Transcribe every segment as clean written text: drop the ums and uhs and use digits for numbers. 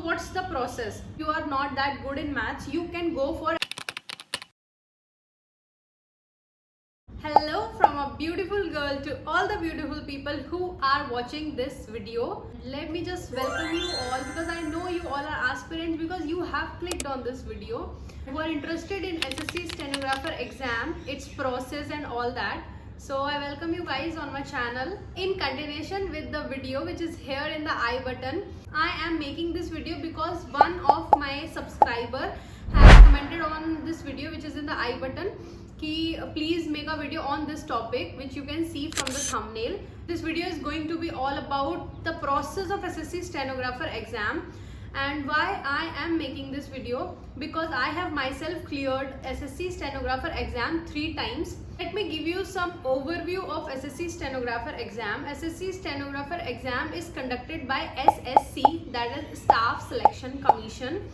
what's the process? If you are not that good in maths, you can go for hello from a beautiful girl to all the beautiful people who are watching this video. Let me just welcome you all because I know you all are aspirants because you have clicked on this video. Who are interested in SSC stenographer exam, its process and all that. So I welcome you guys on my channel. In continuation with the video which is here in the I button, I am making this video because one of my subscriber has commented on this video which is in the I button कि please make a video on this topic which you can see from the thumbnail. This video is going to be all about the process of SSC stenographer exam. And why I am making this video? Because I have myself cleared SSC stenographer exam 3 times. Let me give you some overview of SSC stenographer exam. SSC stenographer exam is conducted by SSC, that is Staff Selection Commission,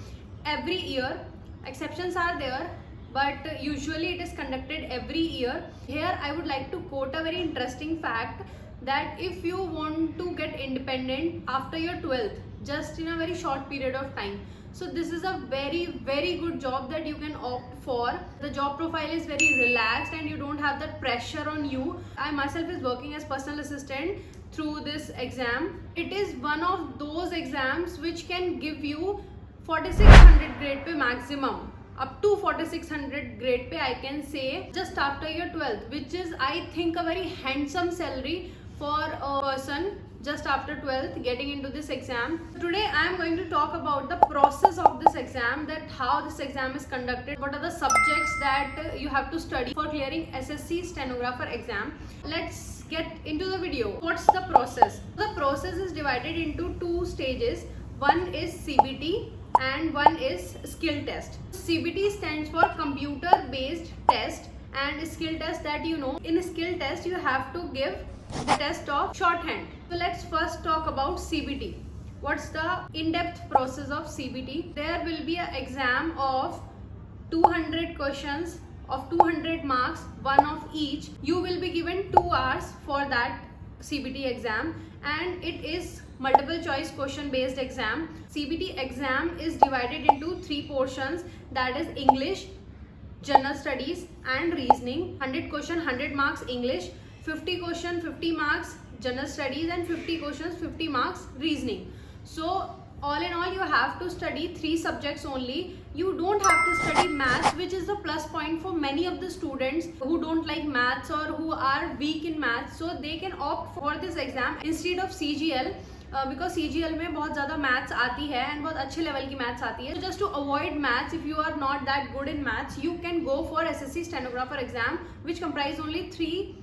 every year. Exceptions are there, but usually it is conducted every year. Here I would like to quote a very interesting fact that if you want to get independent after your 12th, just in a very short period of time, so this is a very good job that you can opt for. The job profile is very relaxed and you don't have that pressure on you. I myself is working as personal assistant through this exam. It is one of those exams which can give you 4600 grade pay maximum, up to 4600 grade pay I can say, just after your 12th, which is I think a very handsome salary for a person just after 12th getting into this exam. Today I am going to talk about the process of this exam, that how this exam is conducted, what are the subjects that you have to study for clearing SSC stenographer exam. Let's get into the video. What's the process? The process is divided into 2 stages. One is CBT and one is skill test. CBT stands for computer based test, and skill test, that you know, in a skill test you have to give the test of shorthand. So let's first talk about CBT. What's the in-depth process of CBT? There will be an exam of 200 questions of 200 marks, one of each. You will be given 2 hours for that CBT exam, and it is multiple choice question based exam. CBT exam is divided into 3 portions, that is English, General Studies and Reasoning. 100 question 100 marks English, 50 question 50 marks General Studies, and 50 questions 50 marks Reasoning. So all in all you have to study 3 subjects only. You don't have to study maths, which is the plus point for many of the students who don't like maths or who are weak in maths. So they can opt for this exam instead of CGL, because CGL में बहुत ज़्यादा maths आती है and बहुत अच्छे level की maths आती है. So just to avoid maths, if you are not that good in maths, you can go for SSC stenographer exam, which comprise only 3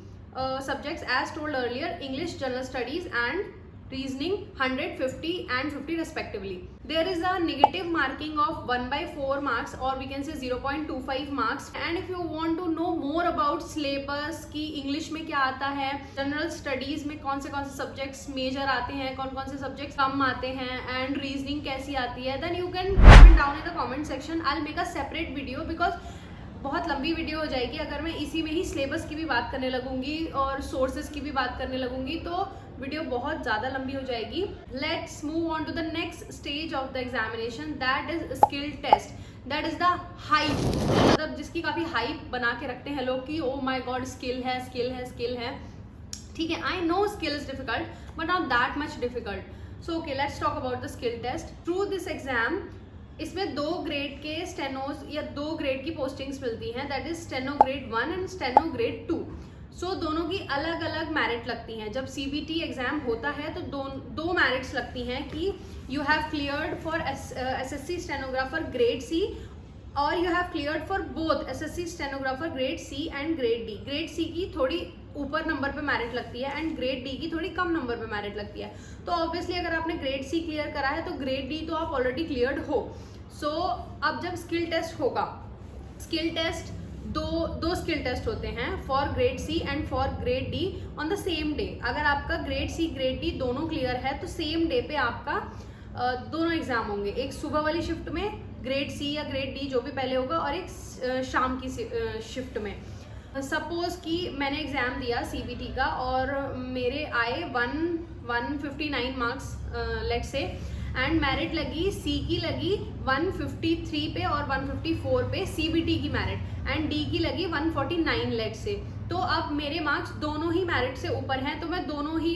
subjects as told earlier: English, General Studies and Reasoning, 100, 50 and 50 respectively. There is a negative marking of 1/4 marks, or we can say 0.25 marks. And if you want to know more about syllabus कि English में क्या आता है, General Studies में कौन से subjects major आते हैं, कौन से subjects कम आते हैं, and Reasoning कैसी आती है, then you can comment down in the comment section. I'll make a separate video because बहुत लंबी वीडियो हो जाएगी अगर मैं इसी में ही सिलेबस की भी बात करने लगूंगी और सोर्सेज की भी बात करने लगूंगी, तो वीडियो बहुत ज़्यादा लंबी हो जाएगी. Let's move on to the next stage of the examination, that is skill test. That is the hype, मतलब जिसकी काफ़ी हाइप बना के रखते हैं लोग कि ओ माई गॉड स्किल है स्किल है स्किल है. ठीक है, I know skill is difficult but not that much difficult. So okay, let's talk about the skill test. Through this exam इसमें 2 ग्रेड के स्टेनोज या 2 ग्रेड की पोस्टिंग्स मिलती हैं, that is steno grade 1 and steno grade 2. सो दोनों की अलग अलग मेरिट लगती हैं. जब CBT एग्जाम होता है तो दो मेरिट्स लगती हैं कि you have cleared for SSC stenographer grade C और you have cleared for both SSC stenographer grade C and grade D. Grade C की थोड़ी ऊपर नंबर पे मेरिट लगती है एंड ग्रेड D की थोड़ी कम नंबर पे मेरिट लगती है. तो ऑब्वियसली अगर आपने ग्रेड C क्लियर करा है तो ग्रेड D तो आप ऑलरेडी क्लियर्ड हो. सो अब जब स्किल टेस्ट होगा, स्किल टेस्ट दो स्किल टेस्ट होते हैं for grade C and for grade D on the same day. अगर आपका ग्रेड C ग्रेड D दोनों क्लियर है तो सेम डे पे आपका दोनों एग्जाम होंगे. एक सुबह वाली शिफ्ट में ग्रेड C या ग्रेड D जो भी पहले होगा, और एक शाम की शिफ्ट में. सपोज कि मैंने एग्ज़ाम दिया CBT का और मेरे आए 159 मार्क्स लेट से, एंड मेरिट लगी सी की लगी 153 पे और 154 पे CBT की मेरिट, एंड डी की लगी 149 लेट से। तो अब मेरे मार्क्स दोनों ही मेरिट से ऊपर हैं, तो मैं दोनों ही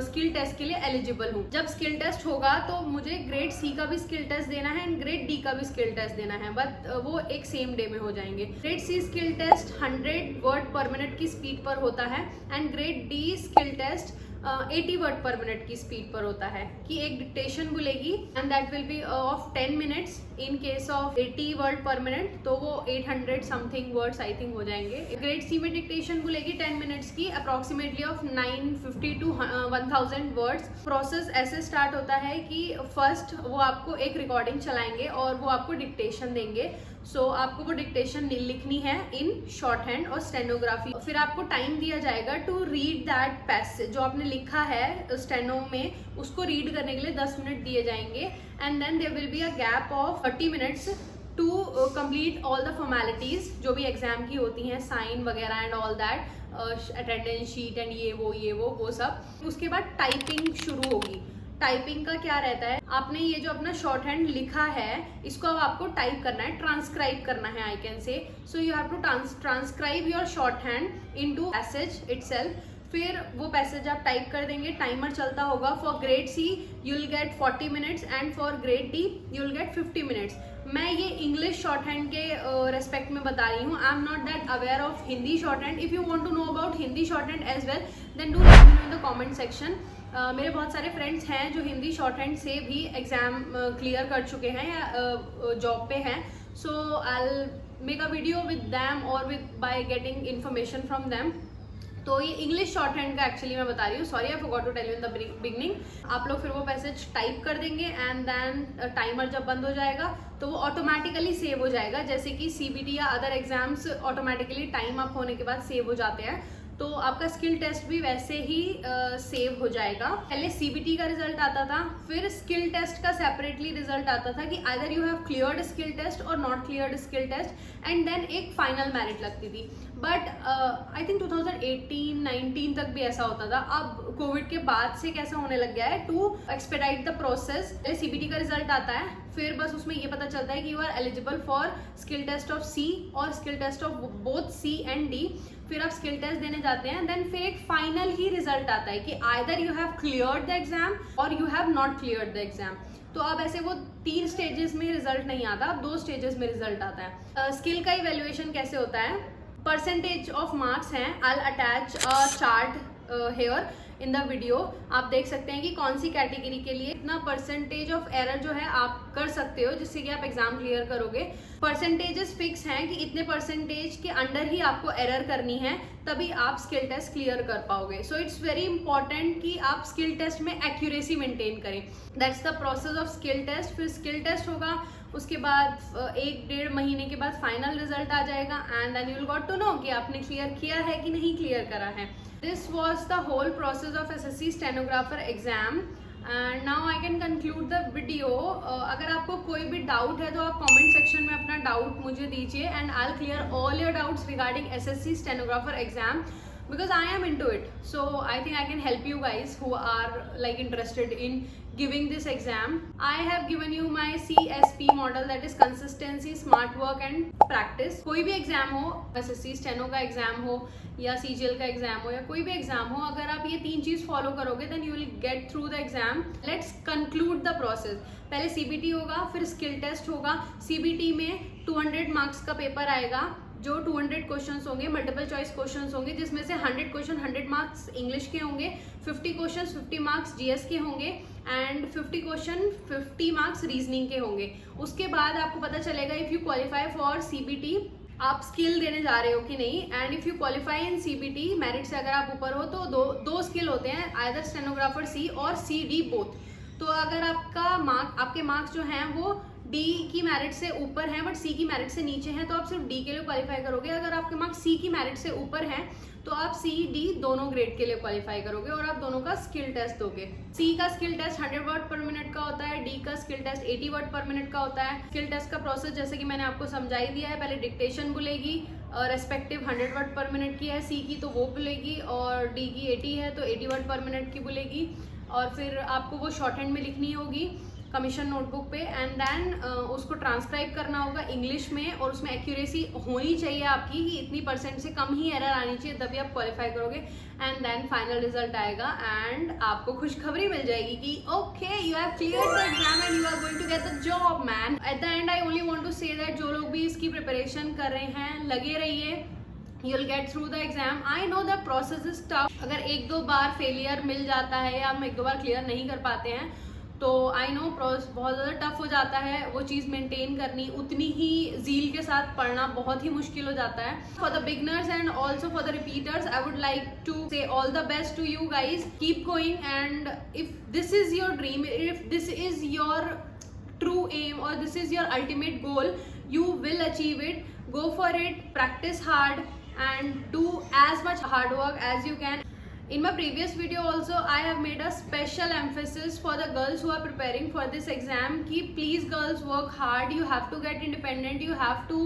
स्किल टेस्ट के लिए एलिजिबल हूँ। जब स्किल टेस्ट होगा तो मुझे ग्रेड सी का भी स्किल टेस्ट देना है एंड ग्रेड डी का भी स्किल टेस्ट देना है, बट वो एक सेम डे में हो जाएंगे। Grade C skill test 100 word पर मिनट की स्पीड पर होता है and grade D skill test 80 word पर मिनट की स्पीड पर होता है, कि एक डिक्टेशन बोलेगी and that will be of 10 minutes. In case of 80 word पर मिनट तो वो 800 समथिंग वर्ड्स आई थिंक हो जाएंगे। ग्रेड सी में डिक्टेशन बोलेगी 10 मिनट्स की, approximately of 950 to 1000 words. Process ऐसे स्टार्ट होता है कि फर्स्ट वो आपको एक रिकॉर्डिंग चलाएंगे और वो आपको डिक्टेशन देंगे। सो आपको वो डिक्टेशन लिखनी है इन शॉर्ट हैंड और स्टेनोग्राफी। फिर आपको टाइम दिया जाएगा टू रीड दैट पैसेज, जो आपने लिखा है स्टेनो में उसको रीड करने के लिए 10 मिनट दिए जाएंगे, and then there will be a gap of 30 minutes to complete all the formalities जो भी एग्जाम की होती हैं, साइन वगैरह and all that, attendance sheet and ये वो सब। उसके बाद टाइपिंग शुरू होगी। टाइपिंग का क्या रहता है, आपने ये जो अपना शॉर्ट हैंड लिखा है इसको अब आपको टाइप करना है, ट्रांसक्राइब करना है, I can say. So you have to transcribe your shorthand into passage itself. फिर वो पैसेज आप टाइप कर देंगे, टाइमर चलता होगा। For grade C you will get 40 minutes and for grade D you will get 50 minutes. मैं ये English short hand के रेस्पेक्ट में बता रही हूँ। I am not that aware of Hindi shorthand. If you want to know about Hindi shorthand as well then do let me know in the comment section. मेरे बहुत सारे friends हैं जो हिंदी शॉर्ट हैंड से भी एग्जाम क्लियर कर चुके हैं या जॉब पे हैं। So I will make a video with them और with by getting information from them. तो ये इंग्लिश शॉर्ट हैंड का एक्चुअली मैं बता रही हूँ, sorry I forgot to tell you in the beginning. आप लोग फिर वो पैसेज टाइप कर देंगे एंड देन टाइमर जब बंद हो जाएगा तो वो ऑटोमेटिकली सेव हो जाएगा, जैसे कि CBT या other exams automatically time up होने के बाद सेव हो जाते हैं। तो आपका स्किल टेस्ट भी वैसे ही सेव हो जाएगा। पहले CBT का रिजल्ट आता था, फिर स्किल टेस्ट का सेपरेटली रिजल्ट आता था कि either you have cleared skill test और not cleared skill test, and then एक फाइनल मेरिट लगती थी। बट आई थिंक 2018-19 तक भी ऐसा होता था। अब कोविड के बाद से कैसा होने लग गया है, टू एक्सपेडाइट द प्रोसेस, पहले CBT का रिजल्ट आता है, फिर बस उसमें ये पता चलता है कि you are eligible for skill test of C और skill test of both C and D। फिर आप स्किल टेस्ट देने जाते हैं, देन फिर एक फाइनल ही रिजल्ट आता है कि either you have cleared the exam और you have not cleared the exam. तो अब ऐसे वो 3 स्टेजेस में रिजल्ट नहीं आता, अब 2 स्टेजेस में रिजल्ट आता है। स्किल का इवेल्युएशन कैसे होता है, परसेंटेज ऑफ मार्क्स हैं। I will attach a chart here in the video. आप देख सकते हैं कि कौन सी कैटेगरी के लिए इतना परसेंटेज ऑफ एरर जो है आप कर सकते हो जिससे कि आप एग्जाम क्लियर करोगे। परसेंटेजेस फिक्स हैं कि इतने परसेंटेज के अंडर ही आपको एरर करनी है, तभी आप स्किल टेस्ट क्लियर कर पाओगे। सो इट्स वेरी इंपॉर्टेंट कि आप स्किल टेस्ट में एक्यूरेसी मेंटेन करें। That's the process of skill test. फिर स्किल टेस्ट होगा, उसके बाद 1-1.5 महीने के बाद फाइनल रिजल्ट आ जाएगा and then you will got to know कि आपने क्लियर किया है कि नहीं क्लियर करा है। This was the whole process of SSC stenographer exam and now I can conclude the video. अगर आपको कोई भी डाउट है तो आप कमेंट सेक्शन में अपना डाउट मुझे दीजिए and I will clear all your doubts regarding SSC stenographer exam because I am into it. So I think I can help you guys who are like interested in giving this exam. I have given you my CSP model, that is consistency, smart work and practice. कोई भी exam हो, SSC steno का exam हो या CGL का exam हो या कोई भी एग्जाम हो, अगर आप ये 3 चीज फॉलो करोगे then you will get through the exam. Let's conclude the process. पहले CBT होगा, फिर स्किल टेस्ट होगा। CBT में 200 मार्क्स का पेपर आएगा, जो 200 क्वेश्चंस होंगे, मल्टीपल चॉइस क्वेश्चंस होंगे, जिसमें से 100 क्वेश्चन 100 मार्क्स इंग्लिश के होंगे, 50 क्वेश्चंस 50 मार्क्स GS के होंगे एंड 50 क्वेश्चन 50 मार्क्स रीजनिंग के होंगे। उसके बाद आपको पता चलेगा if you qualify for CBT आप स्किल देने जा रहे हो कि नहीं, and if you qualify in CBT merit से अगर आप ऊपर हो तो दो स्किल होते हैं, आइदर स्टेनोग्राफर C और CD बोथ। तो अगर आपके मार्क्स जो हैं वो D की मेरिट से ऊपर हैं बट C की मेरिट से नीचे हैं तो आप सिर्फ D के लिए क्वालिफाई करोगे। अगर आपके मार्क्स C की मेरिट से ऊपर हैं तो आप C D दोनों ग्रेड के लिए क्वालिफाई करोगे और आप दोनों का स्किल टेस्ट दोगे। C का स्किल टेस्ट 100 वर्ड पर मिनट का होता है, D का स्किल टेस्ट 80 वर्ड पर मिनट का होता है। स्किल टेस्ट का प्रोसेस जैसे कि मैंने आपको समझा ही दिया है, पहले डिक्टेशन बोलेगी, रेस्पेक्टिव 100 वर्ड पर मिनट की है C की तो वो बोलेगी, और D की 80 है तो 80 वर्ड पर मिनट की बोलेगी। और फिर आपको वो शॉर्ट हैंड में लिखनी होगी कमीशन नोटबुक पे, एंड देन उसको ट्रांसक्राइब करना होगा इंग्लिश में, और उसमें एक्यूरेसी होनी चाहिए आपकी कि इतनी % से कम ही एरर आनी चाहिए, तभी आप क्वालिफाई करोगे। एंड देन फाइनल रिजल्ट आएगा एंड आपको खुशखबरी मिल जाएगी कि okay you have cleared the exam and you are going to get the job man. At the end I only want to say that जो लोग भी इसकी प्रिपरेशन कर रहे हैं, लगे रहिए, you'll get through the exam. I know the process is tough. अगर 1-2 बार फेलियर मिल जाता है या हम 1-2 बार क्लियर नहीं कर पाते हैं तो आई नो बहुत ज़्यादा टफ हो जाता है वो चीज़ मेंटेन करनी, उतनी ही ज़ील के साथ पढ़ना बहुत ही मुश्किल हो जाता है। For the beginners and also for the repeaters I would like to say all the best to you guys, keep going, and if this is your dream, if this is your true aim or this is your ultimate goal, you will achieve it. Go for it, practice hard and do as much hard work as you can. In my previous video also I have made a special emphasis for the girls who are preparing for this exam कि please girls work hard, you have to get independent, you have to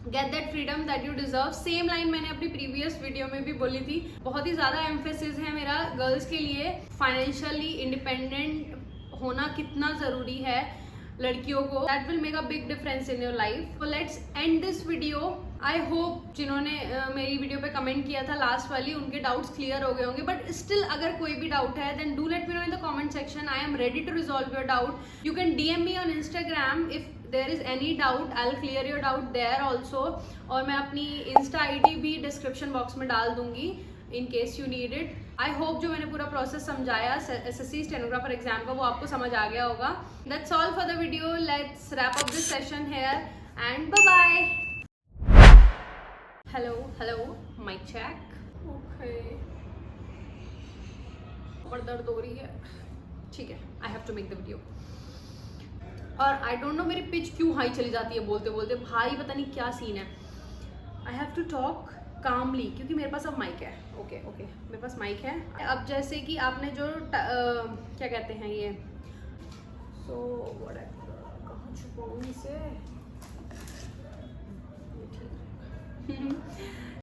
get that freedom that you deserve. Same line मैंने अपनी previous video में भी बोली थी। बहुत ही ज़्यादा emphasis है मेरा गर्ल्स के लिए फाइनेंशियली इंडिपेंडेंट होना कितना ज़रूरी है लड़कियों को। That will make a big difference in your life. So let's end this video. I hope जिन्होंने मेरी वीडियो पे कमेंट किया था लास्ट वाली, उनके डाउट्स क्लियर हो गए होंगे, बट स्टिल अगर कोई भी डाउट है then do let me know in the comment section. I am ready to resolve your doubt. You can DM me on Instagram if there is any doubt, I will clear your doubt there also. और मैं अपनी insta ID भी description box में डाल दूंगी in case you need it. I hope जो मैंने पूरा प्रोसेस समझाया SSC स्टेनोग्राफर एग्जाम का वो आपको समझ आ गया होगा। That's all for the video. Let's wrap up this session here and bye bye. Hello mic check. Okay, और दर्द हो रही है, ठीक है, I have to make the video. और आई डोंट नो मेरी पिच क्यों हाई चली जाती है बोलते बोलते, भाई पता नहीं क्या सीन है। आई हैव टू टॉक कामली क्योंकि मेरे पास अब माइक है। ओके मेरे पास माइक है। अब जैसे कि आपने जो क्या कहते हैं ये, सो कहाँ छुपाऊँ इसे,